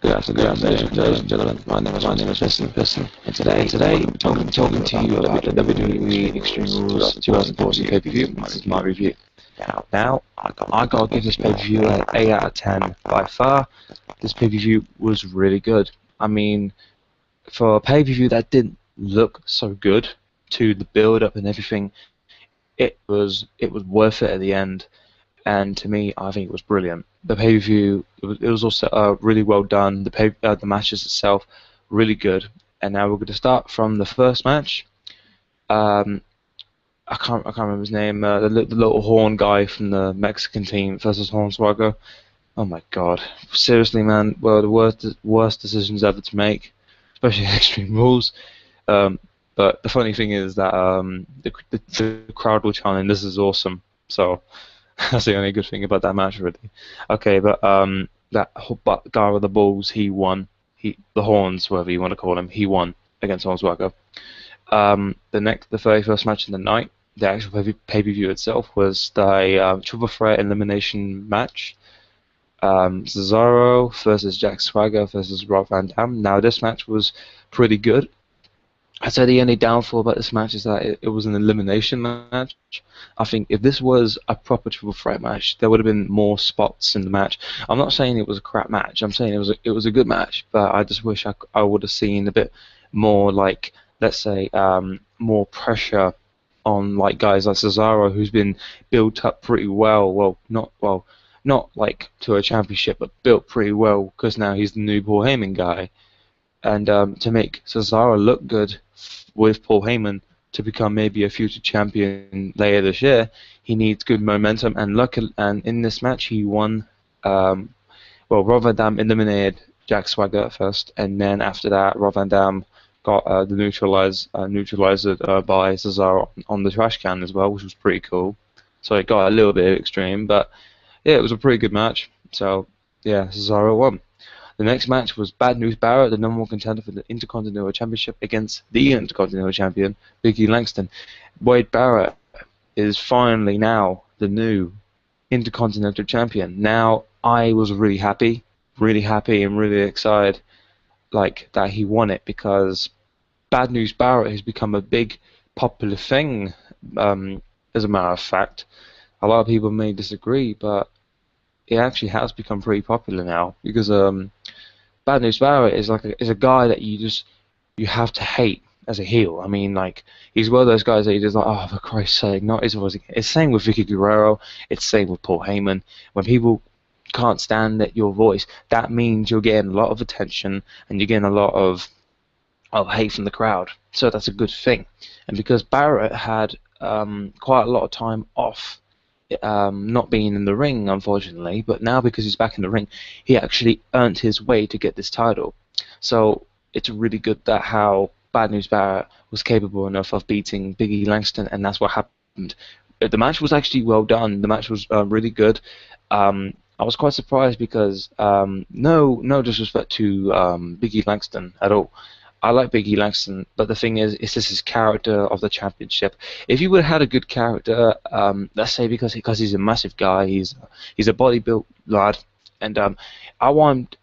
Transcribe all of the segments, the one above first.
Good afternoon, ladies and gentlemen. My name is Piston, and today I'm going to be talking to you about the WWE Extreme Rules 2014 pay-per-view. This is my review. Now, I gotta give this pay-per-view an 8 out of 10. By far, this pay-per-view was really good. I mean, for a pay-per-view that didn't look so good, to the build-up and everything, it was worth it at the end. And to me, I think it was brilliant. The pay-per-view, it was also really well done. The matches itself, really good. And now we're going to start from the first match. Um, I can't remember his name. The little horn guy from the Mexican team versus Hornswoggle. Oh my God, seriously, man. Well, the worst decisions ever to make, especially Extreme Rules. Um, but the funny thing is that the crowd were chanting, "This is awesome." So. That's the only good thing about that match, really. Okay, but but guy with the balls, he won. The horns, whatever you want to call him, he won against Hornswoggle. The very first match in the night, the actual pay-per-view itself was the triple threat elimination match. Cesaro versus Jack Swagger versus Rob Van Dam. Now this match was pretty good. I'd say the only downfall about this match is that it was an elimination match. I think if this was a proper triple threat match, there would have been more spots in the match. I'm not saying it was a crap match. I'm saying it was a good match, but I just wish I would have seen a bit more, like, let's say, more pressure on like guys like Cesaro, who's been built up pretty well. Not like to a championship, but built pretty well because now he's the new Paul Heyman guy. And to make Cesaro look good with Paul Heyman to become maybe a future champion later this year, he needs good momentum. And in this match, he won. Rob Van Dam eliminated Jack Swagger at first, and then after that, Rob Van Dam got the neutralizer by Cesaro on the trash can as well, which was pretty cool. So it got a little bit extreme, but yeah, it was a pretty good match. So yeah, Cesaro won. The next match was Bad News Barrett, the number one contender for the Intercontinental Championship, against the Intercontinental Champion, Big E Langston. Wade Barrett is finally now the new Intercontinental Champion. Now, I was really happy and really excited like that he won it, because Bad News Barrett has become a big popular thing, as a matter of fact. A lot of people may disagree, but it actually has become pretty popular now, because Bad News Barrett is a guy that you have to hate as a heel. I mean, like, he's one of those guys that you just like, oh, for Christ's sake, not his voice again. It's same with Vicky Guerrero. It's same with Paul Heyman. When people can't stand your voice, that means you're getting a lot of attention and you're getting a lot of hate from the crowd. So that's a good thing. And because Barrett had quite a lot of time off, not being in the ring, unfortunately, but now because he's back in the ring, he actually earned his way to get this title. So it's really good that how Bad News Barrett was capable enough of beating Big E Langston, and that's what happened. The match was actually well done. The match was really good. I was quite surprised because no disrespect to Big E Langston at all. I like Big E Langston, but the thing is, it's just his character of the championship. If he would have had a good character, let's say because he's a massive guy, he's a body-built lad, and I want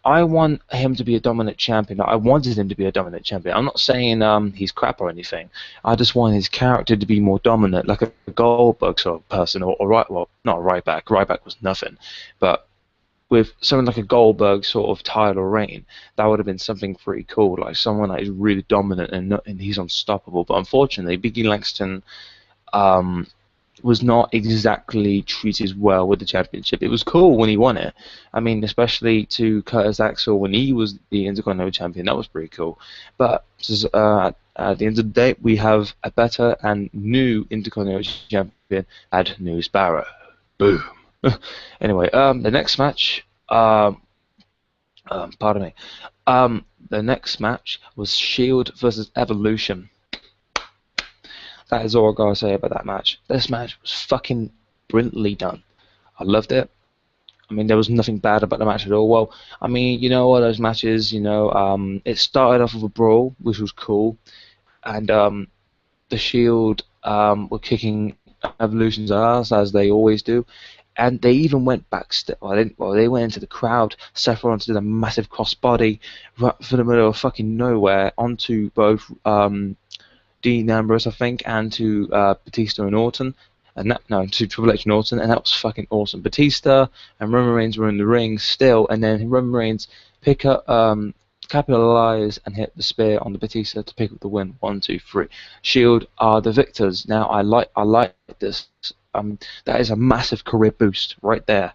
him to be a dominant champion. I wanted him to be a dominant champion. I'm not saying he's crap or anything. I just want his character to be more dominant, like a Goldberg sort of person, or not a Ryback. Ryback was nothing, but with someone like a Goldberg sort of title reign, that would have been something pretty cool. Like someone that is really dominant and he's unstoppable. But unfortunately, Biggie Langston was not exactly treated well with the championship. It was cool when he won it. I mean, especially to Curtis Axel when he was the Intercontinental Champion. That was pretty cool. But at the end of the day, we have a better and new Intercontinental Champion, Bad News Barrett. Boom. Anyway, the next match, pardon me, the next match was Shield versus Evolution. That is all I gotta say about that match. This match was fucking brilliantly done. I loved it. I mean, there was nothing bad about the match at all. Well, I mean, you know, all those matches, it started off with a brawl, which was cool, and the Shield were kicking Evolution's ass, as they always do. and they even went backstage. Well, they went into the crowd. Seth Rollins did a massive crossbody right for the middle of fucking nowhere onto both Dean Ambrose, I think, and to Batista and Orton. And that, no, to Triple H and Orton, and that was fucking awesome. Batista and Roman Reigns were in the ring still, and then Roman Reigns capitalize and hit the spear on the Batista to pick up the win. 1, 2, 3. Shield are the victors. Now I like this. That is a massive career boost right there.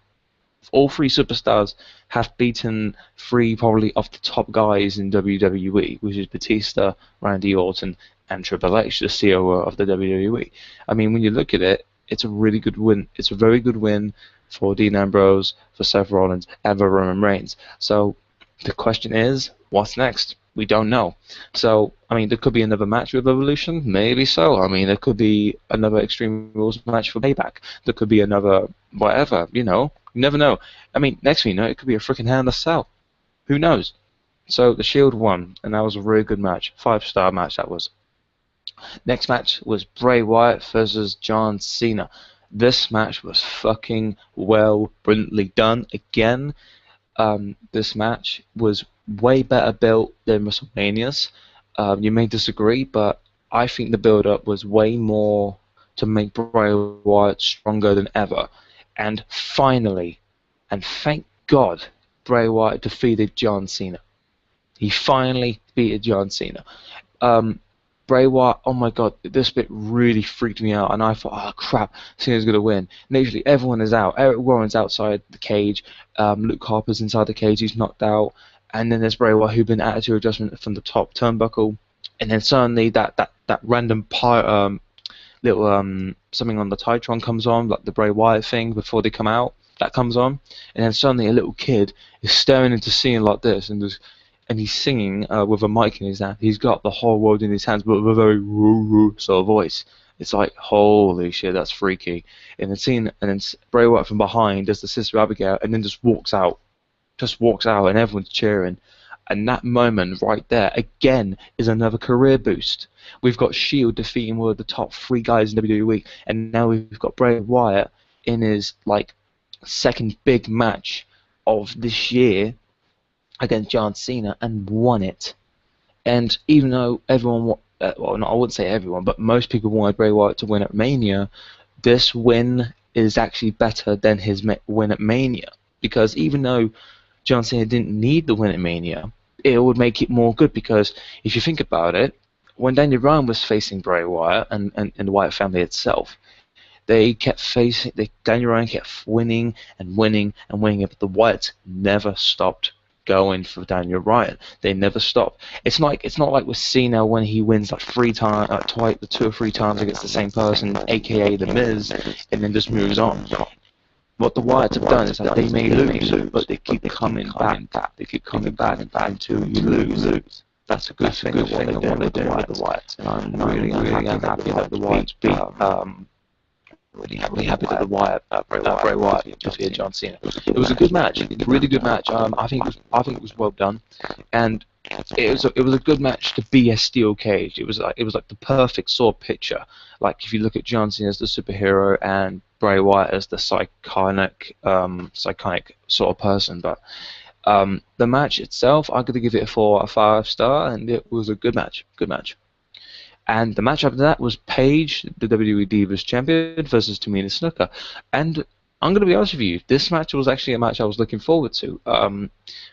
All three superstars have beaten three probably of the top guys in WWE, which is Batista, Randy Orton, and Triple H, the COO of the WWE. I mean, when you look at it, it's a really good win. It's a very good win for Dean Ambrose, for Seth Rollins, and for Roman Reigns. So the question is, what's next? We don't know. So, I mean, there could be another match with Evolution. Maybe so. I mean, there could be another Extreme Rules match for Payback. There could be another whatever, you know. You never know. I mean, next thing you know, it could be a freaking Hell in a Cell. Who knows? So, the Shield won, and that was a really good match. 5-star match, that was. Next match was Bray Wyatt versus John Cena. This match was fucking well, brilliantly done. Again, this match was way better built than WrestleMania's. You may disagree, but I think the build-up was way more to make Bray Wyatt stronger than ever. And finally, and thank God, Bray Wyatt defeated John Cena. He finally defeated John Cena. Bray Wyatt, oh my God, this bit really freaked me out, and I thought, oh crap, Cena's going to win. Literally, everyone is out. Eric Warren's outside the cage. Luke Harper's inside the cage. He's knocked out. And then there's Bray Wyatt, who'd been attitude adjustment from the top turnbuckle. And then suddenly that random little something on the Titron comes on, like the Bray Wyatt thing before they come out. That comes on. And then suddenly a little kid is staring into Cena like this, and he's singing with a mic in his hand. He's got the whole world in his hands, but with a very woo-woo sort of voice. It's like, holy shit, that's freaky. And then Bray Wyatt from behind does the Sister Abigail, and then just walks out, and everyone's cheering. And that moment right there, again, is another career boost. We've got Shield defeating one of the top 3 guys in WWE, and now we've got Bray Wyatt in his second big match of this year against John Cena, and won it. And even though everyone, I wouldn't say everyone, but most people wanted Bray Wyatt to win at Mania, this win is actually better than his win at Mania. Because even though John Cena didn't need the win at Mania, it would make it more good, because if you think about it, when Daniel Bryan was facing Bray Wyatt and the Wyatt family itself, Daniel Bryan kept winning and winning and winning, but the Wyatts never stopped going for Daniel Bryan. They never stop. It's not like with Cena when he wins 2 or 3 times against the same person, aka The Miz, and then just moves on. What the Wyatts have done is that they may lose, but they keep coming back. They keep coming back until you lose. That's a good thing. What they're doing with the Wyatts. And I'm really happy that the Wyatts beat. Really happy that Bray Wyatt defeated John Cena. It was a good match, really good match. I think it was well done, and it was a good match to be a steel cage. It was like the perfect sort of picture. Like if you look at John Cena as the superhero and Bray Wyatt as the psychotic sort of person. But the match itself, I'm gonna give it a 4 out of 5 star, and it was a good match. Good match. And the match after that was Paige, the WWE Divas Champion, versus Tamina Snuka. And I'm going to be honest with you, this match was actually a match I was looking forward to.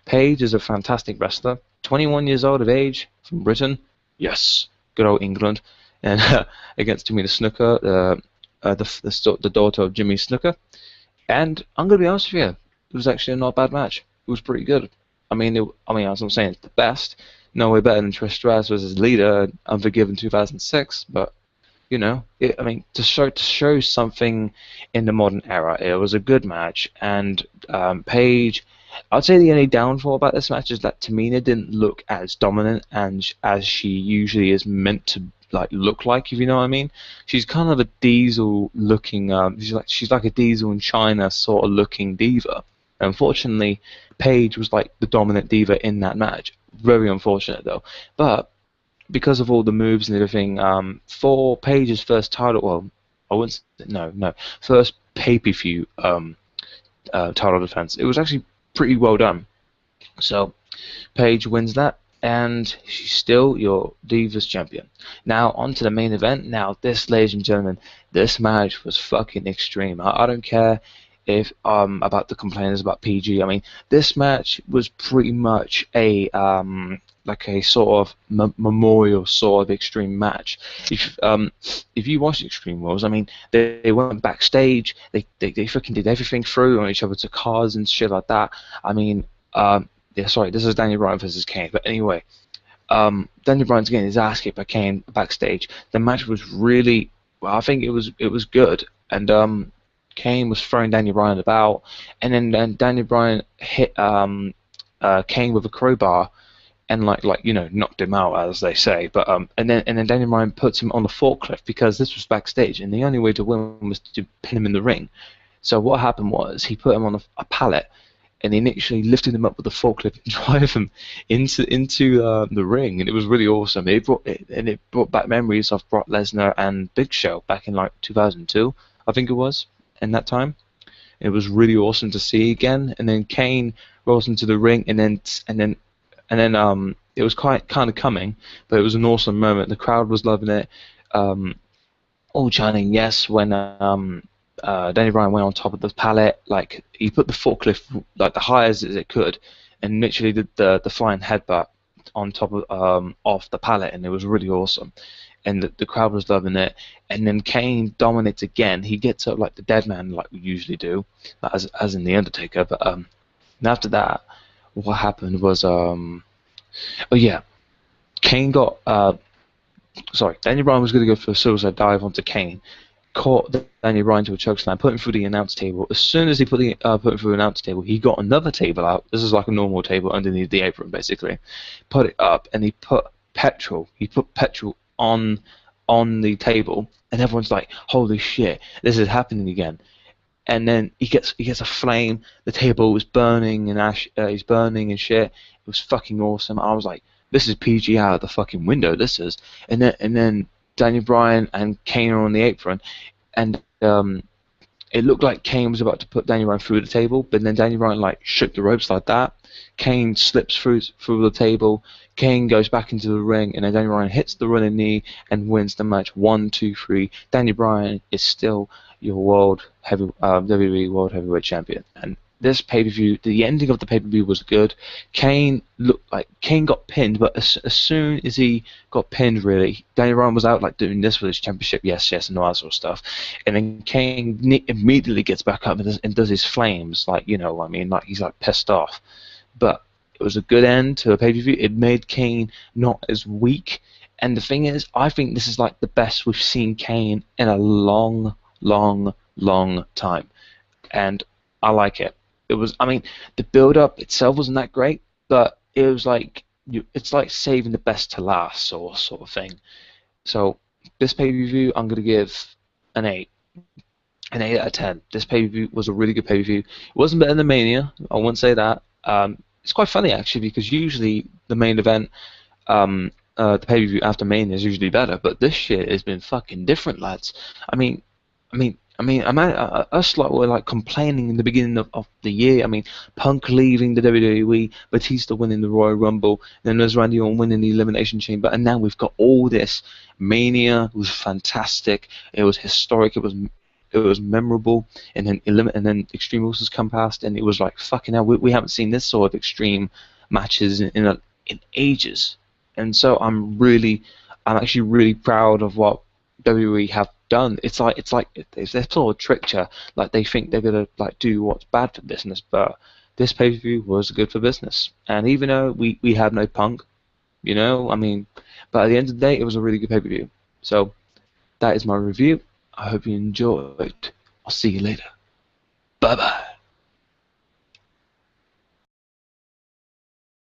Paige is a fantastic wrestler, 21 years old of age, from Britain. Yes, good old England. And against Tamina Snuka, the daughter of Jimmy Snuka. And I'm going to be honest with you, it was actually a not bad match. It was pretty good. I mean, as I'm saying, it's the best. No way better than Trish Stratus was his leader, Unforgiven 2006. But to show something in the modern era, it was a good match. And Paige, I'd say the only downfall about this match is that Tamina didn't look as dominant and as she usually is meant to look like, if you know what I mean. She's kind of a Diesel looking. She's like a Diesel in China sort of looking diva. Unfortunately, Paige was like the dominant diva in that match. Very unfortunate though. But because of all the moves and everything, for Paige's first title, well, I wouldn't say, no, first pay-per-view title defense. It was actually pretty well done. So Paige wins that, and she's still your Divas champion. Now on to the main event. Now this, ladies and gentlemen, this match was fucking extreme. I don't care if about the complainers about PG. I mean, this match was pretty much a like a sort of memorial sort of extreme match. If you watch Extreme Rules, I mean, they went backstage, they freaking did everything through on each other to cars and shit like that. I mean, yeah, sorry, this is Daniel Bryan versus Kane. But anyway, Daniel Bryan's getting his ass kicked by Kane backstage. The match was really, well, I think it was good, and Kane was throwing Daniel Bryan about, and then Daniel Bryan hit Kane with a crowbar, and like you know, knocked him out, as they say. But and then Daniel Bryan puts him on the forklift because this was backstage, and the only way to win was to pin him in the ring. So what happened was he put him on a pallet, and he initially lifted him up with the forklift and drive him into the ring, and it was really awesome. It brought back memories of Brock Lesnar and Big Show back in like 2002, I think it was, in that time. It was really awesome to see again. And then Kane rolls into the ring, and then it was kind of coming, but it was an awesome moment. The crowd was loving it, all chanting yes when Daniel Bryan went on top of the pallet. Like, he put the forklift like the highest as it could, and literally did the flying headbutt on top of off the pallet, and it was really awesome. And the crowd was loving it. And then Kane dominates again. He gets up like the dead man, like we usually do, as in the Undertaker. But and after that, what happened was oh yeah, Kane got Daniel Bryan was going to go for a suicide dive onto Kane, caught Daniel Bryan to a chokeslam, put him through the announce table. As soon as he put him through the announce table, he got another table out. This is like a normal table underneath the apron, basically. Put it up, and he put petrol. He put petrol on the table, and everyone's like, "Holy shit, this is happening again!" And then he gets a flame. The table was burning and ash. He's burning and shit. It was fucking awesome. I was like, "This is PG out of the fucking window. This is." And then Daniel Bryan and Kane are on the apron, and it looked like Kane was about to put Daniel Bryan through the table, but then Daniel Bryan like shook the ropes like that. Kane slips through the table. Kane goes back into the ring, and then Daniel Bryan hits the running knee and wins the match 1-2-3. Daniel Bryan is still your WWE World Heavyweight Champion. And this pay-per-view, the ending of the pay-per-view was good. Kane got pinned, but as soon as he got pinned, really, Daniel Bryan was out like doing this with his championship, yes, and all that sort of stuff. And then Kane immediately gets back up and does his flames, like, you know, I mean, like he's like pissed off. But it was a good end to a pay-per-view. It made Kane not as weak. And the thing is, I think this is like the best we've seen Kane in a long, long, long time. And I like it. It was, I mean, the build-up itself wasn't that great, but it was like, it's like saving the best to last sort of thing. So this pay-per-view, I'm going to give an 8. An 8 out of 10. This pay-per-view was a really good pay-per-view. It wasn't better than Mania, I won't say that. It's quite funny, actually, because usually the main event, the pay-per-view after Mania is usually better, but this shit has been fucking different, lads. I mean, us like were like complaining in the beginning of the year. I mean, Punk leaving the WWE, Batista winning the Royal Rumble, then there's Randy Orton winning the Elimination Chamber, and now we've got all this. Mania was fantastic. It was historic. It was memorable, and then Extreme Rules has come past, and it was like, fucking hell, we haven't seen this sort of extreme matches in ages. And so I'm actually really proud of what WWE have done. It's like they've sort of tricked you, like they think they're gonna like do what's bad for business, but this pay-per-view was good for business. And even though we have no Punk, you know, I mean, but at the end of the day, it was a really good pay-per-view. So that is my review. I hope you enjoyed. I'll see you later. Bye bye.